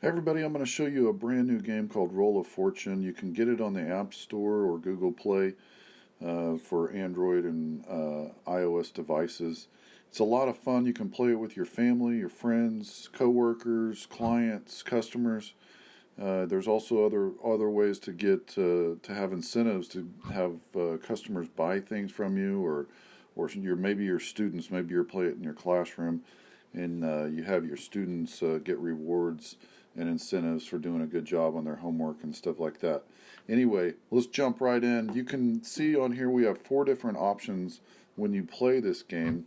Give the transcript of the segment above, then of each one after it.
Hey everybody, I'm going to show you a brand new game called Roll of Fortune. You can get it on the App Store or Google Play for Android and iOS devices. It's a lot of fun. You can play it with your family, your friends, coworkers, clients, customers. There's also other ways to get to have incentives to have customers buy things from you, or maybe your students. Maybe you're playing it in your classroom, and you have your students get rewards and incentives for doing a good job on their homework and stuff like that. Anyway, let's jump right in. You can see on here we have 4 different options when you play this game.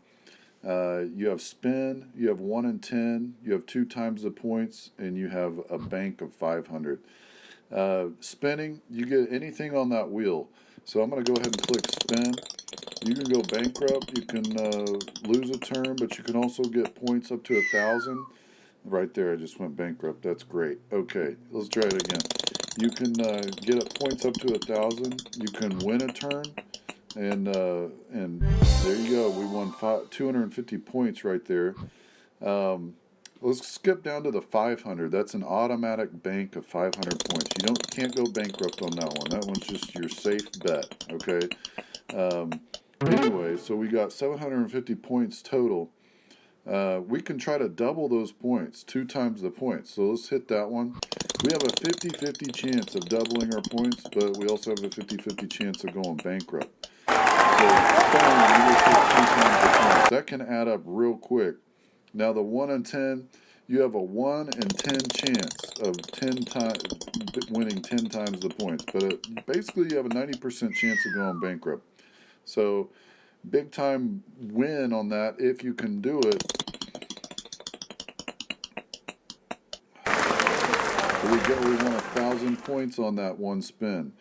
You have spin, you have 1 in 10, you have 2 times the points, and you have a bank of 500. Spinning, you get anything on that wheel. So I'm going to go ahead and click spin. You can go bankrupt, you can lose a turn, but you can also get points up to 1,000. Right there, I just went bankrupt. That's great. Okay, let's try it again. You can get points up to 1,000. You can win a turn, and there you go. We won 250 points right there. Um, let's skip down to the 500. That's an automatic bank of 500 points. You can't go bankrupt on that one. That one's just your safe bet. Okay. Um, anyway, so we got 750 points total. We can try to double those points, 2 times the points. So let's hit that one. We have a 50-50 chance of doubling our points, but we also have a 50-50 chance of going bankrupt. So boom, we just hit 2 times the points. That can add up real quick. Now the 1 in 10, you have a 1 in 10 chance of 10 times winning 10 times the points. But basically you have a 90% chance of going bankrupt. So big time win on that if you can do it. We won 1,000 points on that one spin.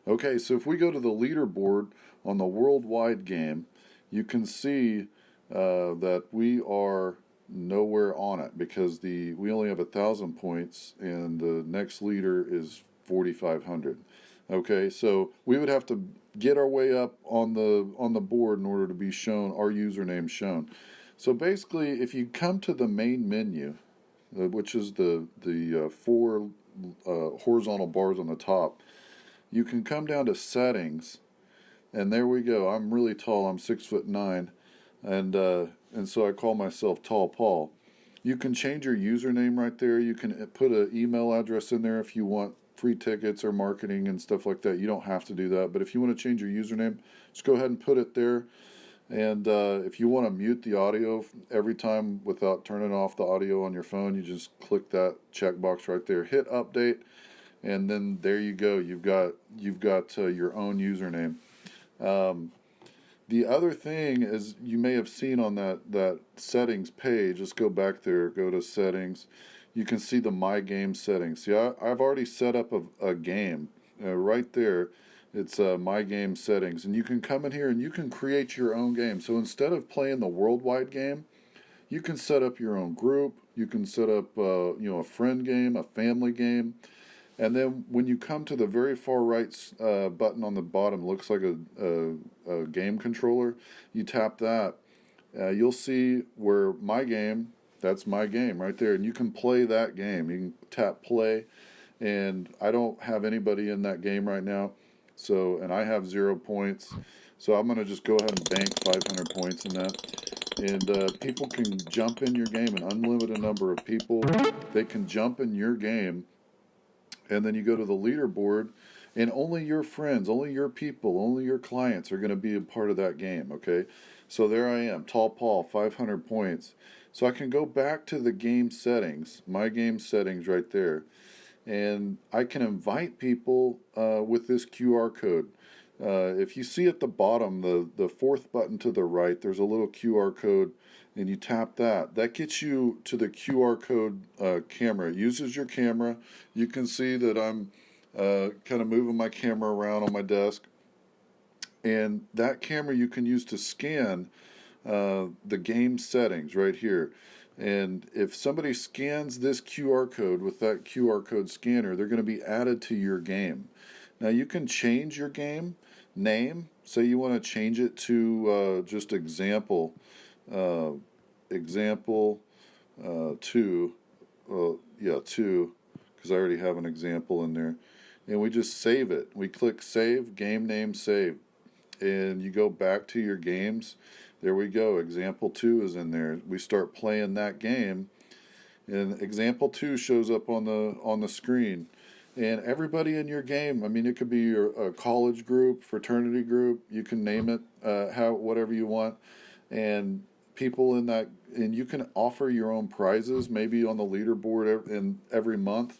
Okay, so if we go to the leaderboard on the worldwide game, you can see that we are nowhere on it because we only have 1,000 points and the next leader is 4,500. Okay, so we would have to get our way up on the board in order to be shown our username shown. So basically, if you come to the main menu, which is the 4 horizontal bars on the top, you can come down to settings, and there we go. I'm really tall. I'm 6'9", and so I call myself Tall Paul. You can change your username right there. You can put an email address in there if you want free tickets or marketing and stuff like that. You don't have to do that, but if you want to change your username, just go ahead and put it there. And if you want to mute the audio every time without turning off the audio on your phone, you just click that checkbox right there. Hit update, and then there you go. You've got your own username. Um, the other thing is you may have seen on that settings page. Let's go back there. Go to settings. You can see the My Game settings. See, I've already set up a game right there. It's My Game settings, and you can come in here and you can create your own game. So instead of playing the worldwide game, you can set up your own group. You can set up a friend game, a family game, and then when you come to the very far right button on the bottom, looks like a game controller. You tap that. You'll see where My Game. That's My Game right there, and you can play that game. You can tap play, and I don't have anybody in that game right now. So, and I have 0 points. So I'm going to just go ahead and bank 500 points in that. And people can jump in your game, an unlimited number of people. They can jump in your game. And then you go to the leaderboard, and only your friends, only your people, only your clients are going to be a part of that game, okay? So there I am, Tall Paul, 500 points. So I can go back to the game settings, My Game settings right there, and I can invite people with this QR code. If you see at the bottom, the 4th button to the right, there's a little QR code, and you tap that. That gets you to the QR code camera. It uses your camera. You can see that I'm kind of moving my camera around on my desk, and that camera you can use to scan the game settings right here. And if somebody scans this QR code with that QR code scanner, they're going to be added to your game. Now you can change your game name. Say you want to change it to just uh, example 2, 2. because I already have an example in there. And we just save it. We click save, game name save. And you go back to your games. There we go. Example 2 is in there. We start playing that game, and example 2 shows up on the screen. And everybody in your game, I mean, it could be a college group, fraternity group, you can name it how whatever you want. And people in that, and you can offer your own prizes maybe on the leaderboard in every month.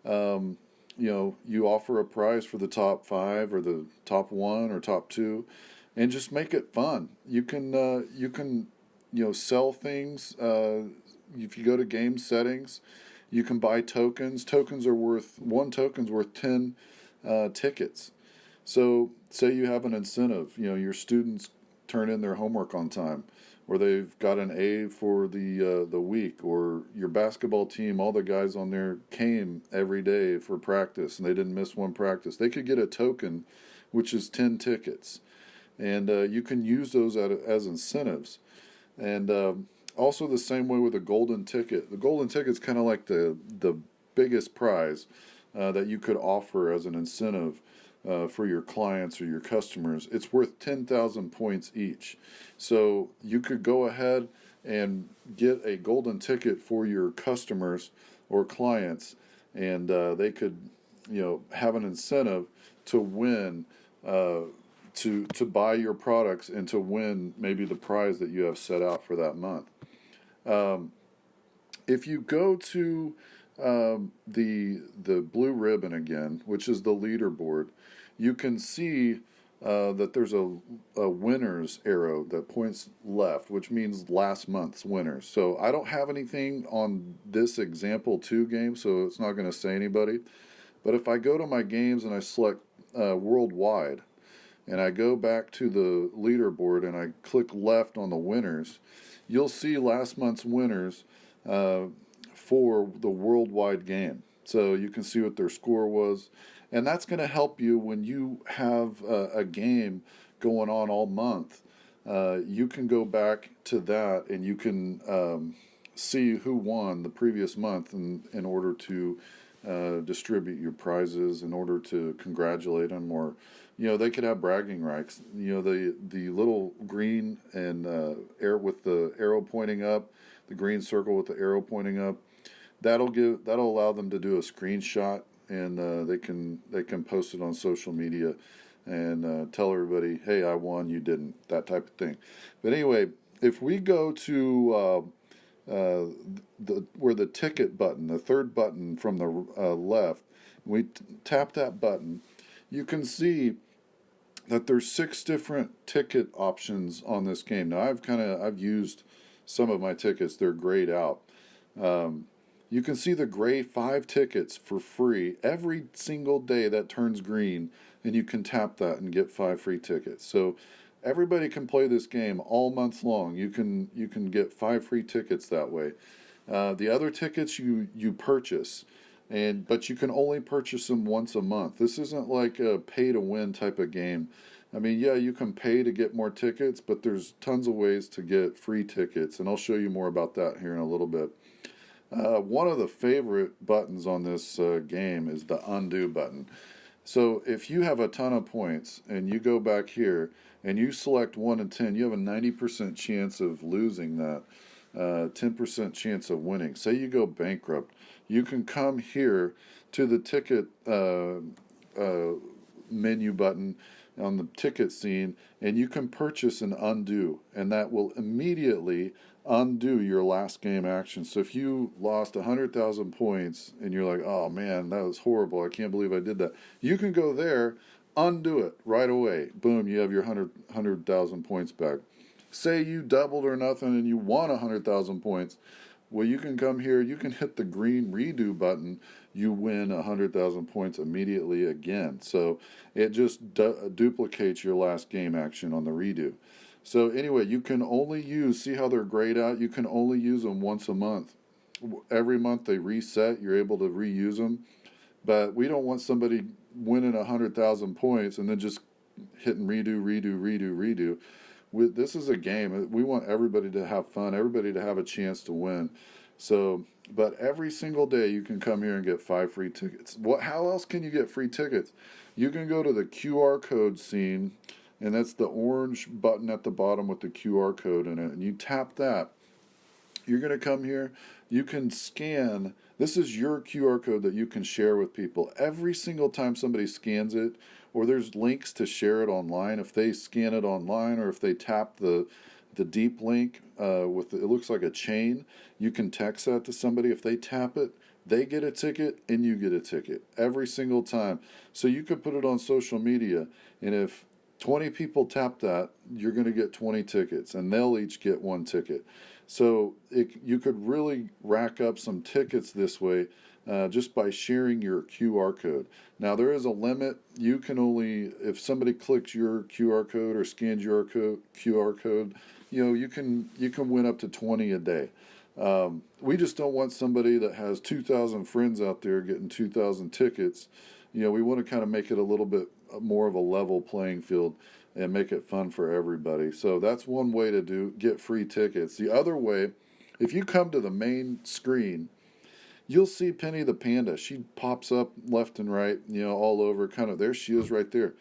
Um, you offer a prize for the top 5 or the top 1 or top 2, and just make it fun. You can sell things. If you go to game settings, you can buy tokens. One token's worth 10 tickets. So say you have an incentive, your students turn in their homework on time, or they've got an A for the week, or your basketball team, all the guys on there came every day for practice and they didn't miss one practice. They could get a token, which is 10 tickets, and you can use those as incentives. And also the same way with a golden ticket. The golden ticket's kind of like the biggest prize that you could offer as an incentive for your clients or your customers. It's worth 10,000 points each. So you could go ahead and get a golden ticket for your customers or clients, and they could, have an incentive to win, to buy your products and to win maybe the prize that you have set out for that month. Um, if you go to the blue ribbon again, which is the leaderboard, you can see that there's a winners arrow that points left, which means last month's winners. So I don't have anything on this example 2 game, so it's not going to say anybody. But if I go to my games and I select worldwide, and I go back to the leaderboard and I click left on the winners, you'll see last month's winners for the worldwide game. So you can see what their score was. And that's going to help you when you have a game going on all month. You can go back to that and you can see who won the previous month in order to distribute your prizes, in order to congratulate them, or they could have bragging rights. The little green and air with the arrow pointing up, the green circle with the arrow pointing up, that'll allow them to do a screenshot, and they can post it on social media and tell everybody, hey, I won, you didn't, that type of thing. But anyway, if we go to where the ticket button, the third button from the left, we tap that button, you can see that there's 6 different ticket options on this game. Now I've used some of my tickets; they're grayed out. You can see the gray 5 tickets for free every single day that turns green, and you can tap that and get 5 free tickets. So everybody can play this game all month long. You can get 5 free tickets that way. The other tickets you purchase, but you can only purchase them once a month. This isn't like a pay to win type of game. I mean, yeah, you can pay to get more tickets, but there's tons of ways to get free tickets, and I'll show you more about that here in a little bit. One of the favorite buttons on this game is the undo button. So if you have a ton of points and you go back here and you select 1 in 10, you have a 90% chance of losing that, 10% chance of winning. Say you go bankrupt, you can come here to the ticket menu button on the ticket scene, and you can purchase an undo, and that will immediately undo your last game action. So if you lost 100,000 points and you're like, oh man, that was horrible, I can't believe I did that, you can go there, undo it right away. Boom, you have your 100,000 points back. Say you doubled or nothing and you won 100,000 points. Well, you can come here, you can hit the green redo button, you win 100,000 points immediately again. So it just duplicates your last game action on the redo. So anyway, you can only see how they're grayed out? You can only use them once a month. Every month they reset, you're able to reuse them. But we don't want somebody winning 100,000 points and then just hitting redo. This is a game. We want everybody to have fun, everybody to have a chance to win. So, but every single day you can come here and get 5 free tickets. How else can you get free tickets? You can go to the QR code scene, and that's the orange button at the bottom with the QR code in it, and you tap that. You're going to come here. You can scan. This is your QR code that you can share with people. Every single time somebody scans it, or there's links to share it online, if they scan it online or if they tap the deep link it looks like a chain, you can text that to somebody. If they tap it, they get a ticket and you get a ticket every single time. So you could put it on social media, and if 20 people tap that, you're going to get 20 tickets, and they'll each get one ticket. So you could really rack up some tickets this way just by sharing your QR code. Now, there is a limit. You can only, if somebody clicks your QR code or scans your QR code, you can win up to 20 a day. We just don't want somebody that has 2,000 friends out there getting 2,000 tickets. We want to kind of make it a little bit more of a level playing field and make it fun for everybody. So that's one way to get free tickets. The other way, if you come to the main screen, you'll see Penny the Panda. She pops up left and right, all over, kind of, there she is right there.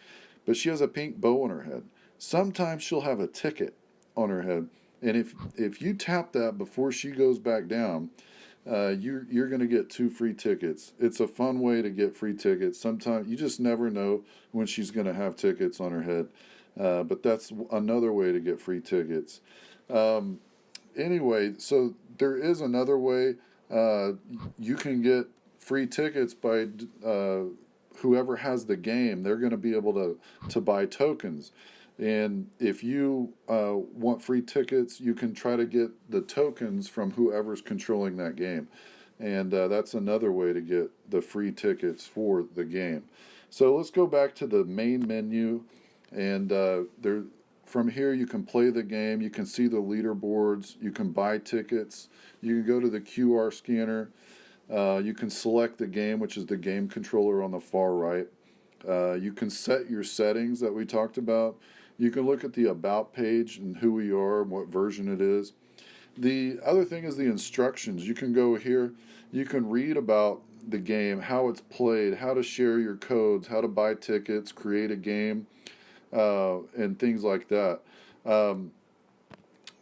But she has a pink bow on her head. Sometimes she'll have a ticket on her head. And if you tap that before she goes back down, you're going to get 2 free tickets. It's a fun way to get free tickets. Sometimes you just never know when she's going to have tickets on her head. But that's another way to get free tickets. Anyway, so there is another way you can get free tickets by whoever has the game. They're going to be able to buy tokens. And if you want free tickets, you can try to get the tokens from whoever's controlling that game. And that's another way to get the free tickets for the game. So let's go back to the main menu. And from here, you can play the game. You can see the leaderboards. You can buy tickets. You can go to the QR scanner. You can select the game, which is the game controller on the far right. You can set your settings that we talked about. You can look at the About page and who we are and what version it is. The other thing is the instructions. You can go here. You can read about the game, how it's played, how to share your codes, how to buy tickets, create a game, and things like that.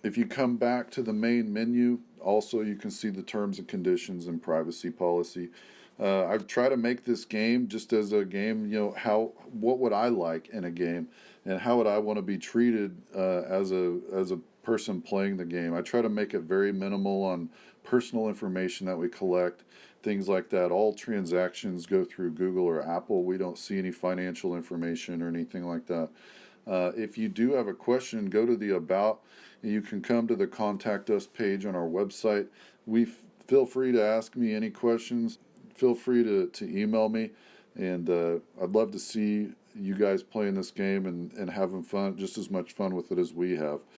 If you come back to the main menu, also you can see the terms and conditions and privacy policy. I've tried to make this game just as a game, what would I like in a game, and how would I want to be treated as a person playing the game. I try to make it very minimal on personal information that we collect, things like that. All transactions go through Google or Apple. We don't see any financial information or anything like that. If you do have a question, go to the About, and you can come to the Contact Us page on our website. Feel free to ask me any questions. Feel free to email me, and I'd love to see you guys playing this game and having fun, just as much fun with it as we have.